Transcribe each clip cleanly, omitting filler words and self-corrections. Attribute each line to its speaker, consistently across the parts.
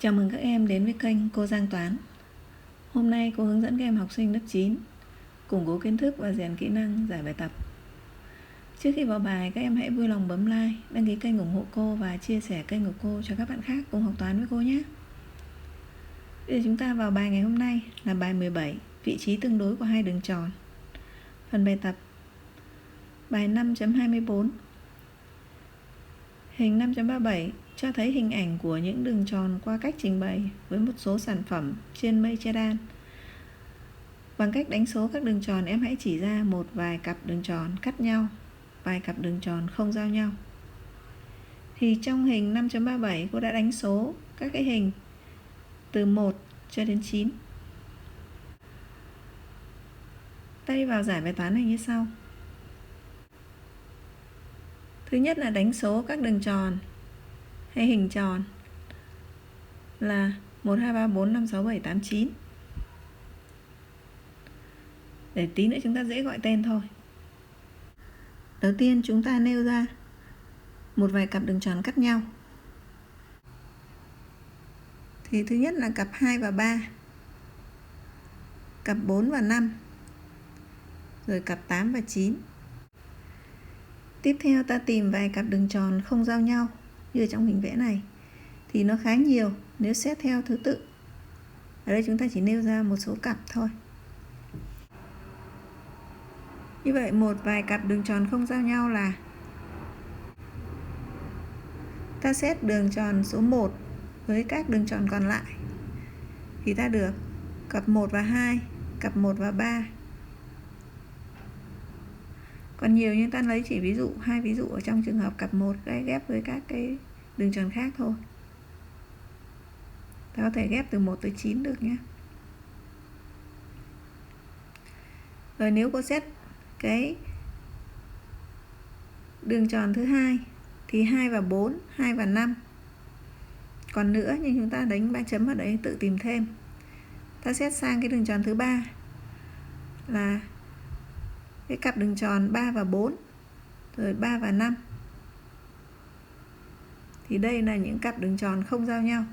Speaker 1: Chào mừng các em đến với kênh Cô Giang Toán. Hôm nay cô hướng dẫn các em học sinh lớp 9 củng cố kiến thức và rèn kỹ năng giải bài tập. Trước khi vào bài, các em hãy vui lòng bấm like, đăng ký kênh ủng hộ cô và chia sẻ kênh của cô cho các bạn khác cùng học toán với cô nhé. Bây giờ chúng ta vào bài ngày hôm nay là bài 17, vị trí tương đối của hai đường tròn. Phần bài tập bài 5.24. Hình 5.37 cho thấy hình ảnh của những đường tròn qua cách trình bày với một số sản phẩm trên mây che đan. Bằng cách đánh số các đường tròn, em hãy chỉ ra một vài cặp đường tròn cắt nhau, vài cặp đường tròn không giao nhau. Thì trong hình 5.37 cô đã đánh số các cái hình từ 1 cho đến 9. Ta đi vào giải bài toán này như sau. Thứ nhất là đánh số các đường tròn hay hình tròn là 1, 2, 3, 4, 5, 6, 7, 8, 9. Để tí nữa chúng ta dễ gọi tên thôi. Đầu tiên chúng ta nêu ra một vài cặp đường tròn cắt nhau. Thì thứ nhất là cặp 2 và 3, cặp 4 và 5, rồi cặp 8 và 9. Tiếp theo ta tìm vài cặp đường tròn không giao nhau như ở trong hình vẽ này. Thì nó khá nhiều nếu xét theo thứ tự. Ở đây chúng ta chỉ nêu ra một số cặp thôi. Như vậy một vài cặp đường tròn không giao nhau là ta xét đường tròn số 1 với các đường tròn còn lại. Thì ta được cặp 1 và 2, cặp 1 và 3. Còn nhiều nhưng ta lấy chỉ hai ví dụ ở trong trường hợp cặp 1 ghép với các cái đường tròn khác thôi. Ta có thể ghép từ 1 tới 9 được nhé. Rồi nếu cô xét cái đường tròn thứ hai thì 2 và 4, 2 và 5. Còn nữa nhưng chúng ta đánh 3 chấm vào đấy tự tìm thêm. Ta xét sang cái đường tròn thứ ba là cái cặp đường tròn 3 và 4, rồi 3 và 5. Thì đây là những cặp đường tròn không giao nhau.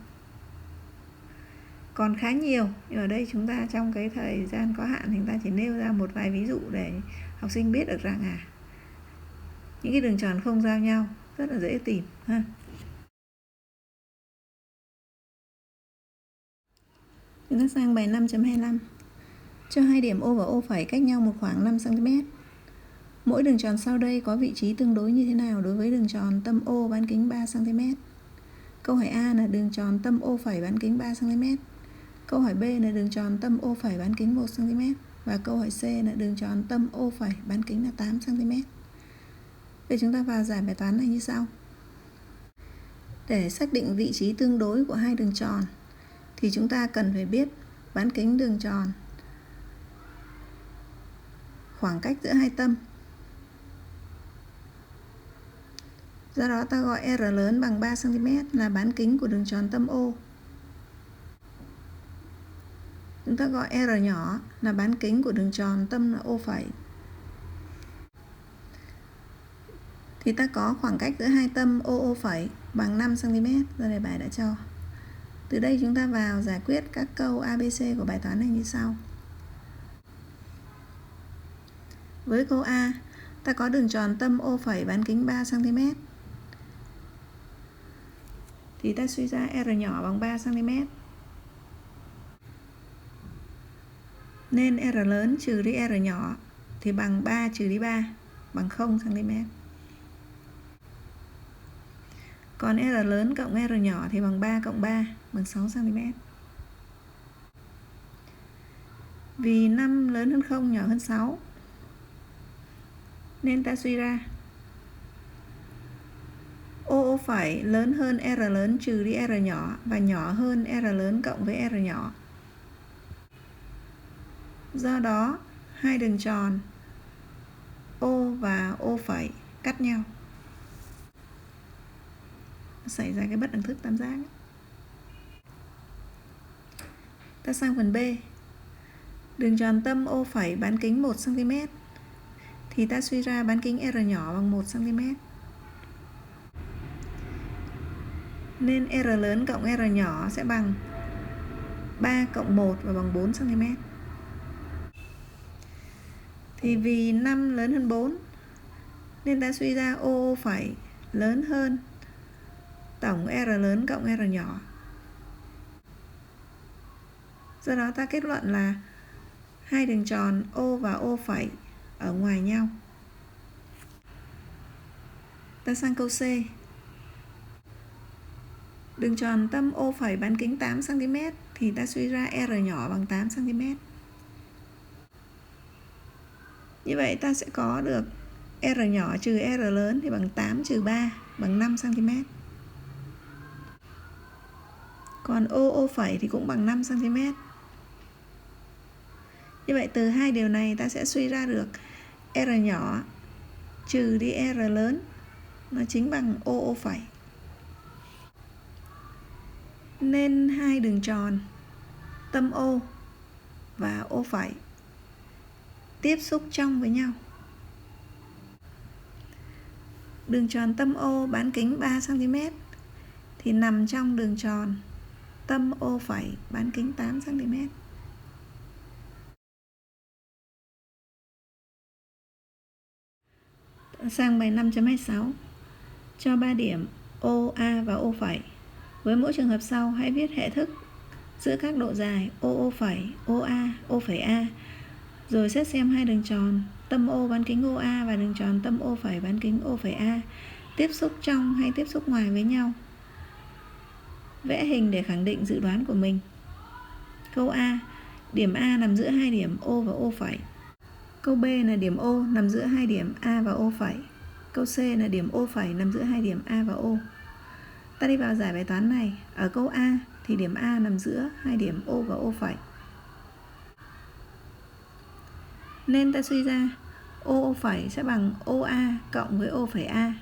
Speaker 1: Còn khá nhiều, nhưng ở đây chúng ta trong cái thời gian có hạn thì chúng ta chỉ nêu ra một vài ví dụ để học sinh biết được rằng những cái đường tròn không giao nhau rất là dễ tìm ha. Chúng ta sang bài 5.25. Cho hai điểm O và O phẩy cách nhau một khoảng 5 cm. Mỗi đường tròn sau đây có vị trí tương đối như thế nào đối với đường tròn tâm O bán kính 3 cm? Câu hỏi A là đường tròn tâm O phẩy bán kính 3 cm. Câu hỏi B là đường tròn tâm O phẩy bán kính 1 cm. Và câu hỏi C là đường tròn tâm O phẩy bán kính là 8 cm. Vậy chúng ta vào giải bài toán này như sau. Để xác định vị trí tương đối của hai đường tròn thì chúng ta cần phải biết bán kính đường tròn, khoảng cách giữa hai tâm. Do đó ta gọi R lớn bằng 3 cm là bán kính của đường tròn tâm O. Chúng ta gọi R nhỏ là bán kính của đường tròn tâm là O phẩy. Thì ta có khoảng cách giữa hai tâm O phẩy bằng 5 cm. Giờ này bài đã cho. Từ đây chúng ta vào giải quyết các câu ABC của bài toán này như sau. Với câu A, ta có đường tròn tâm O phẩy bán kính 3 cm. Thì ta suy ra R nhỏ bằng 3 cm. Nên R lớn trừ đi R nhỏ thì bằng 3 trừ đi 3 bằng 0 cm. Còn R lớn cộng R nhỏ thì bằng 3 cộng 3 bằng 6 cm. Vì 5 lớn hơn 0 nhỏ hơn 6 nên ta suy ra O phẩy lớn hơn R lớn trừ đi R nhỏ và nhỏ hơn R lớn cộng với R nhỏ. Do đó hai đường tròn O và O phẩy cắt nhau, xảy ra cái bất đẳng thức tam giác. Ta sang phần B. Đường tròn tâm O phẩy bán kính 1 cm thì ta suy ra bán kính R nhỏ bằng 1 cm. Nên R lớn cộng R nhỏ sẽ bằng 3 cộng 1 và bằng 4 cm. Thì vì 5 lớn hơn 4 nên ta suy ra OO phẩy lớn hơn tổng R lớn cộng R nhỏ. Do đó ta kết luận là hai đường tròn O và O phẩy ở ngoài nhau. Ta sang câu C. Đường tròn tâm O phẩy bán kính 8 cm thì ta suy ra R nhỏ bằng 8 cm. Như vậy ta sẽ có được R nhỏ trừ R lớn thì bằng 8 trừ 3 bằng 5 cm. Còn O phẩy thì cũng bằng 5 cm. Như vậy từ hai điều này ta sẽ suy ra được R nhỏ trừ đi R lớn nó chính bằng O phẩy. Nên hai đường tròn tâm O và O phẩy tiếp xúc trong với nhau. Đường tròn tâm O bán kính 3 cm thì nằm trong đường tròn tâm O phẩy bán kính 8 cm. Sang bài 5.26. Cho 3 điểm O, A và O phẩy. Với mỗi trường hợp sau, hãy viết hệ thức giữa các độ dài O phẩy, OA, O phẩy A. Rồi xét xem hai đường tròn tâm O bán kính OA và đường tròn tâm O phẩy bán kính O phẩy A tiếp xúc trong hay tiếp xúc ngoài với nhau. Vẽ hình để khẳng định dự đoán của mình. Câu A, điểm A nằm giữa hai điểm O và O phẩy. Câu B là điểm O nằm giữa hai điểm A và O phẩy. Câu C là điểm O phẩy nằm giữa hai điểm A và O. Ta đi vào giải bài toán này. Ở câu A thì điểm A nằm giữa hai điểm O và O phẩy. Nên ta suy ra O phẩy sẽ bằng OA cộng với O phẩy A.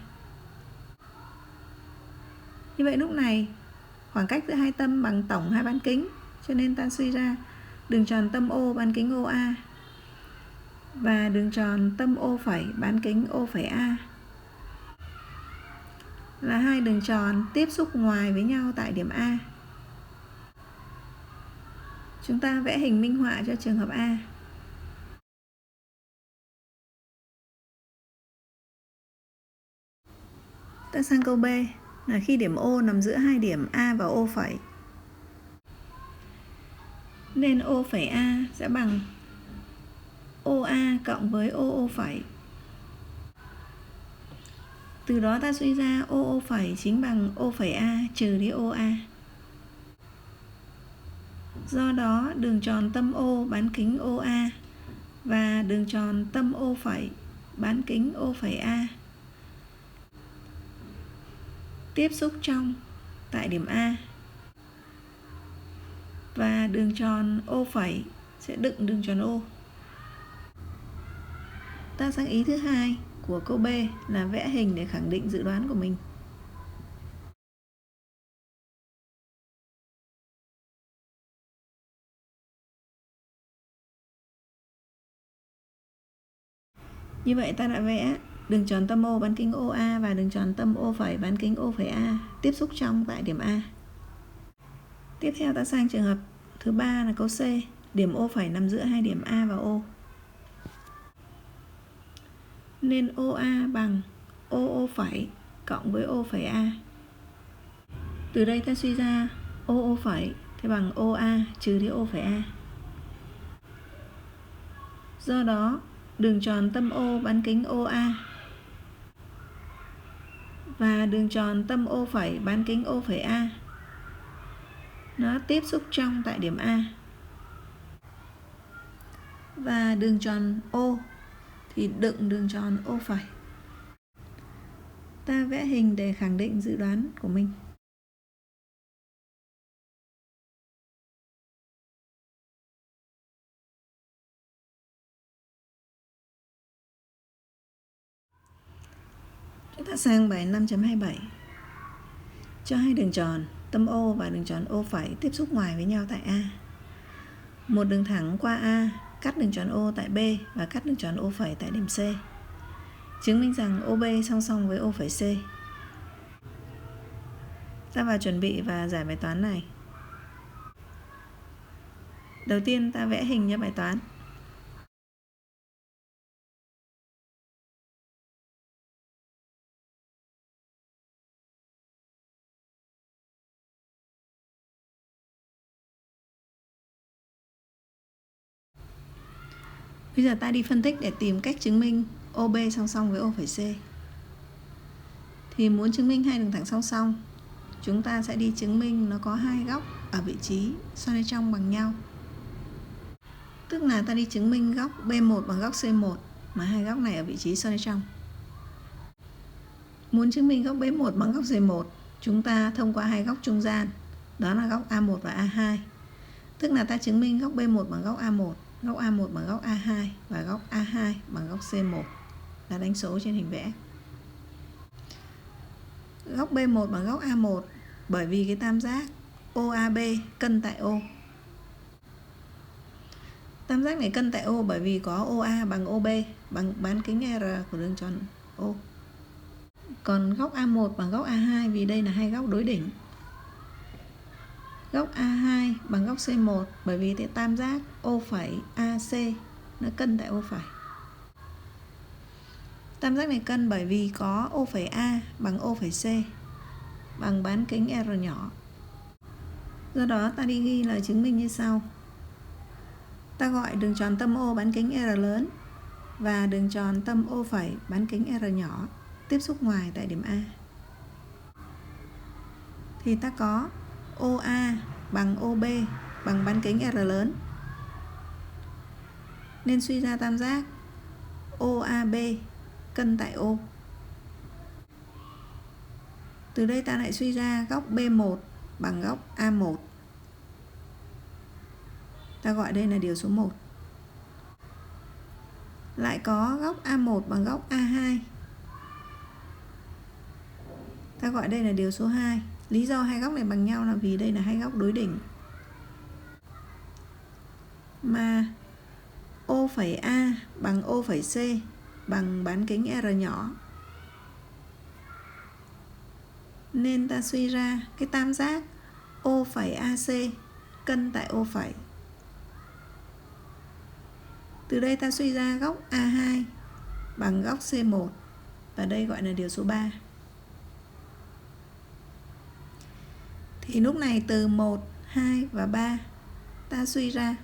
Speaker 1: Như vậy lúc này khoảng cách giữa hai tâm bằng tổng hai bán kính, cho nên ta suy ra đường tròn tâm O bán kính OA và đường tròn tâm O phẩy bán kính O phẩy A là hai đường tròn tiếp xúc ngoài với nhau tại điểm A. Chúng ta vẽ hình minh họa cho trường hợp A. Ta sang câu B là khi điểm O nằm giữa hai điểm A và O phẩy. Nên O phẩy A sẽ bằng OA cộng với O phẩy. Từ đó ta suy ra O phẩy chính bằng O phẩy A trừ đi OA. Do đó đường tròn tâm O bán kính OA và đường tròn tâm O phẩy bán kính O phẩy A tiếp xúc trong tại điểm A. Và đường tròn O phẩy sẽ đựng đường tròn O. Ta sang ý thứ hai của câu B là vẽ hình để khẳng định dự đoán của mình. Như vậy ta đã vẽ đường tròn tâm O bán kính OA và đường tròn tâm O phẩy bán kính O phẩy A tiếp xúc trong tại điểm A. Tiếp theo ta sang trường hợp thứ ba là câu C, điểm O phẩy nằm giữa hai điểm A và O. Nên OA bằng O phẩy cộng với O phẩy A. Từ đây ta suy ra O phẩy thì bằng OA trừ đi O phẩy A. Do đó đường tròn tâm O bán kính OA và đường tròn tâm O phẩy bán kính O phẩy A nó tiếp xúc trong tại điểm A. Và đường tròn O thì đựng đường tròn O phẩy. Ta vẽ hình để khẳng định dự đoán của mình. Chúng ta sang bài 5.27. Cho hai đường tròn tâm O và đường tròn O phẩy tiếp xúc ngoài với nhau tại A. Một đường thẳng qua A cắt đường tròn O tại B và cắt đường tròn O phẩy tại điểm C. Chứng minh rằng OB song song với O phẩy C. Ta vào chuẩn bị và giải bài toán này. Đầu tiên ta vẽ hình cho bài toán. Bây giờ ta đi phân tích để tìm cách chứng minh OB song song với O phẩy C. Thì muốn chứng minh hai đường thẳng song song, chúng ta sẽ đi chứng minh nó có hai góc ở vị trí xoay trong bằng nhau. Tức là ta đi chứng minh góc B1 bằng góc C1 mà hai góc này ở vị trí xoay trong. Muốn chứng minh góc B1 bằng góc C1, chúng ta thông qua hai góc trung gian, đó là góc A1 và A2. Tức là ta chứng minh góc B1 bằng góc A1, góc A1 bằng góc A2 và góc A2 bằng góc C1. Ta đánh số trên hình vẽ. Góc B1 bằng góc A1 bởi vì cái tam giác OAB cân tại O. Tam giác này cân tại O bởi vì có OA bằng OB bằng bán kính R của đường tròn O. Còn góc A1 bằng góc A2 vì đây là hai góc đối đỉnh. Góc A2 bằng góc C1 bởi vì cái tam giác O phẩy AC nó cân tại O phẩy. Tam giác này cân bởi vì có O phẩy A bằng O phẩy C bằng bán kính R nhỏ. Do đó ta đi ghi lời chứng minh như sau. Ta gọi đường tròn tâm O bán kính R lớn và đường tròn tâm O phẩy bán kính R nhỏ tiếp xúc ngoài tại điểm A. Thì ta có OA bằng OB bằng bán kính R lớn. Nên suy ra tam giác OAB cân tại O. Từ đây ta lại suy ra góc B1 bằng góc A1. Ta gọi đây là điều số 1. Lại có góc A1 bằng góc A2. Ta gọi đây là điều số 2. Lý do hai góc này bằng nhau là vì đây là hai góc đối đỉnh. Mà O phẩy A bằng O phẩy C bằng bán kính R nhỏ. Nên ta suy ra cái tam giác O phẩy AC cân tại O phẩy. Từ đây ta suy ra góc A2 bằng góc C1 và đây gọi là điều số 3. Thì lúc này từ 1, 2 và 3 ta suy ra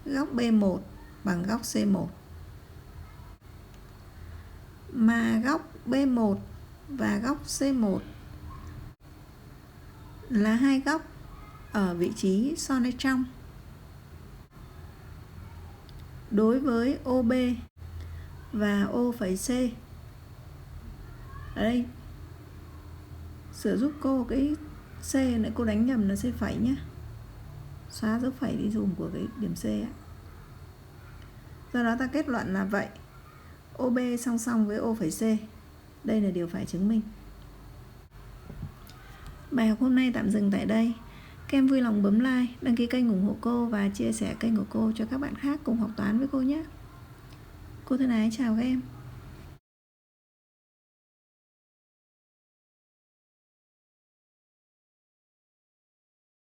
Speaker 1: góc B1 bằng góc C1. Mà góc B1 và góc C1 là hai góc ở vị trí so với trong. Đối với OB và O phẩy C. Ở đây sửa giúp cô cái C này cô đánh nhầm là C phẩy nhé. Xóa dấu phẩy đi dùng của cái điểm C ấy. Do đó ta kết luận là vậy. OB song song với O phẩy C. Đây là điều phải chứng minh. Bài học hôm nay tạm dừng tại đây. Các em vui lòng bấm like, đăng ký kênh ủng hộ cô và chia sẻ kênh của cô cho các bạn khác cùng học toán với cô nhé. Cô thân ái chào các em.